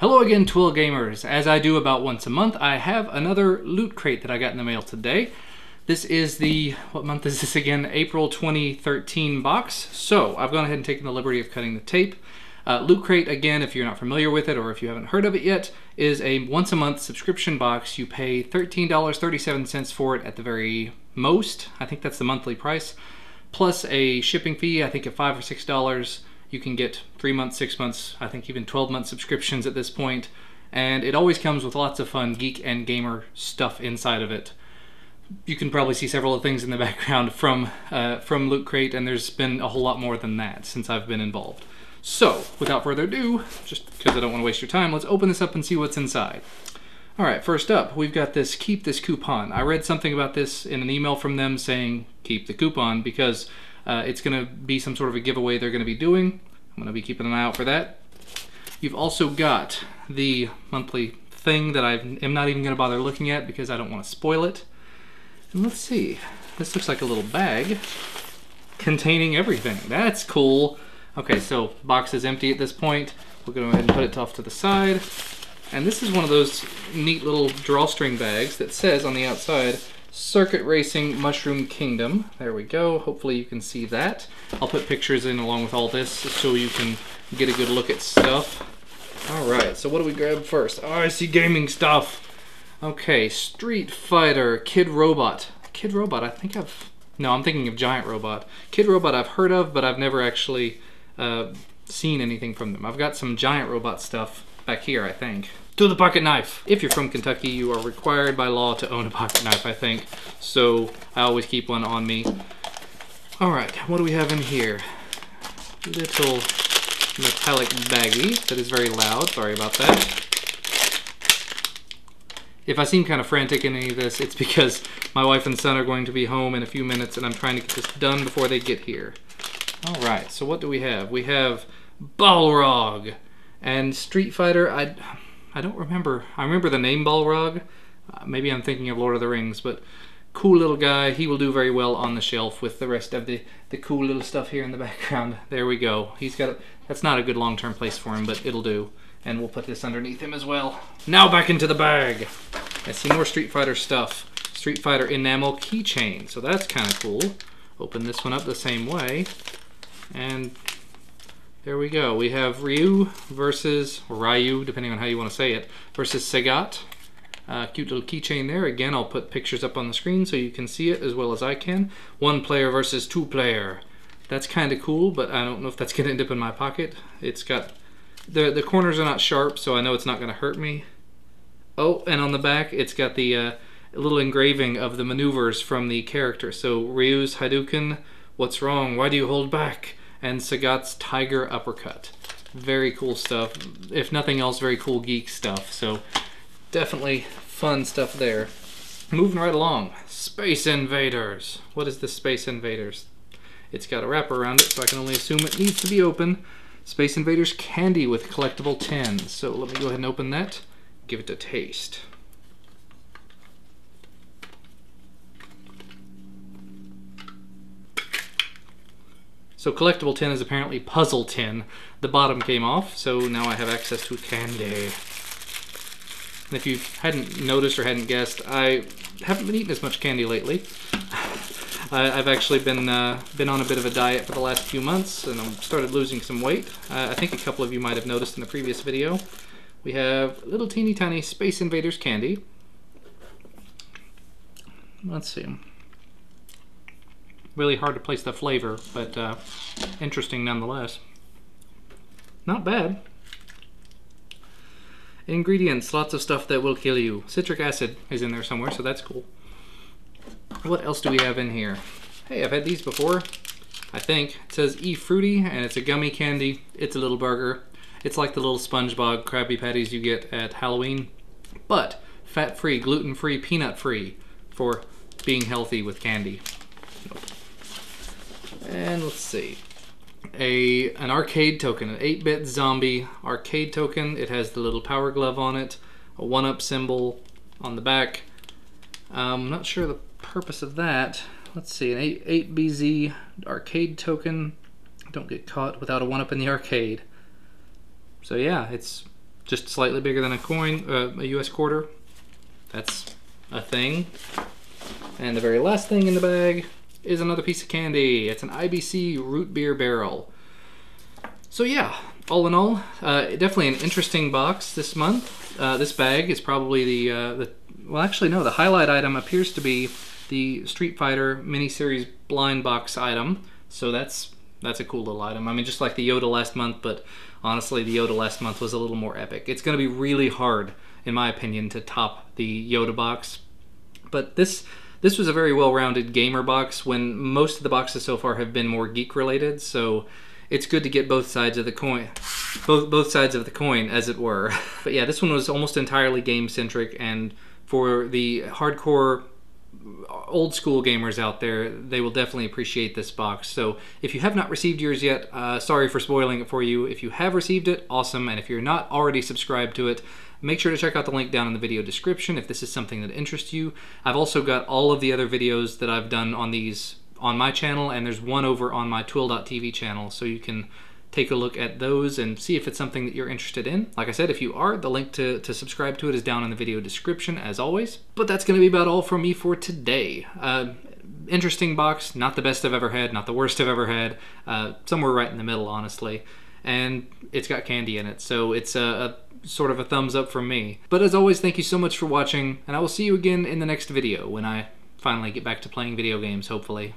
Hello again, Twill Gamers. As I do about once a month, I have another Loot Crate that I got in the mail today. This is the, what month is this again? April 2013 box. So I've gone ahead and taken the liberty of cutting the tape. Loot Crate, again, if you're not familiar with it or if you haven't heard of it yet, is a once a month subscription box. You pay $13.37 for it at the very most. I think that's the monthly price. Plus a shipping fee, I think of $5 or $6. You can get 3 months, 6 months, I think even 12-month subscriptions at this point. And it always comes with lots of fun geek and gamer stuff inside of it. You can probably see several of things in the background from Loot Crate, and there's been a whole lot more than that since I've been involved. So, without further ado, just because I don't want to waste your time, let's open this up and see what's inside. Alright, first up, we've got this Keep This Coupon. I read something about this in an email from them saying, keep the coupon, because it's going to be some sort of a giveaway they're going to be doing. I'm going to be keeping an eye out for that. You've also got the monthly thing that I am not even going to bother looking at because I don't want to spoil it. And let's see. This looks like a little bag containing everything. That's cool. Okay, so box is empty at this point. We'll go ahead and put it off to the side. And this is one of those neat little drawstring bags that says on the outside, Circuit Racing Mushroom Kingdom. There we go. Hopefully you can see that. I'll put pictures in along with all this so you can get a good look at stuff. Alright, so what do we grab first? Oh, I see gaming stuff. Okay, Street Fighter, Kid Robot. Kid Robot, I think no, I'm thinking of Giant Robot. Kid Robot I've heard of, but I've never actually seen anything from them. I've got some Giant Robot stuff back here, I think. To the pocket knife. If you're from Kentucky, you are required by law to own a pocket knife, I think. So I always keep one on me. Alright, what do we have in here? Little metallic baggie that is very loud. Sorry about that. If I seem kind of frantic in any of this, it's because my wife and son are going to be home in a few minutes and I'm trying to get this done before they get here. Alright, so what do we have? We have Balrog and Street Fighter. I don't remember. I remember the name Balrog. Maybe I'm thinking of Lord of the Rings, but cool little guy. He will do very well on the shelf with the rest of the cool little stuff here in the background. There we go. He's got that's not a good long-term place for him, but it'll do. And we'll put this underneath him as well. Now back into the bag. I see more Street Fighter stuff. Street Fighter enamel keychain. So that's kind of cool. Open this one up the same way. And there we go. We have Ryu versus Ryu, depending on how you want to say it, versus Sagat. Cute little keychain there. Again, I'll put pictures up on the screen so you can see it as well as I can. 1 player versus 2 player. That's kind of cool, but I don't know if that's going to end up in my pocket. It's got the corners are not sharp, so I know it's not going to hurt me. Oh, and on the back, it's got the little engraving of the maneuvers from the character. So Ryu's Hadouken, what's wrong? Why do you hold back? And Sagat's Tiger Uppercut. Very cool stuff. If nothing else, very cool geek stuff. So definitely fun stuff there. Moving right along. Space Invaders. What is the Space Invaders? It's got a wrapper around it, so I can only assume it needs to be open. Space Invaders candy with collectible tins. So let me go ahead and open that. Give it a taste. So collectible tin is apparently puzzle tin. The bottom came off, so now I have access to candy. And if you hadn't noticed or hadn't guessed, I haven't been eating as much candy lately. I've actually been on a bit of a diet for the last few months, and I've started losing some weight. I think a couple of you might have noticed in the previous video. We have little teeny tiny Space Invaders candy. Let's see. Really hard to place the flavor, but interesting nonetheless. Not bad. Ingredients, lots of stuff that will kill you. Citric acid is in there somewhere, so that's cool. What else do we have in here? Hey, I've had these before, I think. It says E-Fruity, and it's a gummy candy. It's a little burger. It's like the little SpongeBob Krabby Patties you get at Halloween, but fat-free, gluten-free, peanut-free for being healthy with candy. Nope. And let's see. An arcade token, an 8-bit zombie arcade token. It has the little power glove on it, a 1-up symbol on the back. I'm not sure the purpose of that. Let's see, an 8BZ arcade token. Don't get caught without a 1-up in the arcade. So yeah, it's just slightly bigger than a coin, a US quarter. That's a thing. And the very last thing in the bag is another piece of candy. It's an IBC root beer barrel. So yeah, all in all, definitely an interesting box this month. This bag is probably well, actually no, the highlight item appears to be the Street Fighter miniseries blind box item. So that's a cool little item. I mean, just like the Yoda last month, but honestly, the Yoda last month was a little more epic. It's going to be really hard, in my opinion, to top the Yoda box. But this was a very well-rounded gamer box when most of the boxes so far have been more geek related, so it's good to get both sides of the coin, both sides of the coin, as it were. But yeah, this one was almost entirely game-centric, and for the hardcore old school gamers out there, they will definitely appreciate this box. So if you have not received yours yet, sorry for spoiling it for you. If you have received it, awesome, and if you're not already subscribed to it, make sure to check out the link down in the video description if this is something that interests you. I've also got all of the other videos that I've done on these on my channel, and there's one over on my Twill.tv channel, so you can take a look at those and see if it's something that you're interested in. Like I said, if you are, the link to subscribe to it is down in the video description, as always. But that's going to be about all from me for today. Interesting box, not the best I've ever had, not the worst I've ever had, somewhere right in the middle, honestly. And it's got candy in it, so it's a sort of a thumbs up from me. But as always, thank you so much for watching, and I will see you again in the next video when I finally get back to playing video games, hopefully.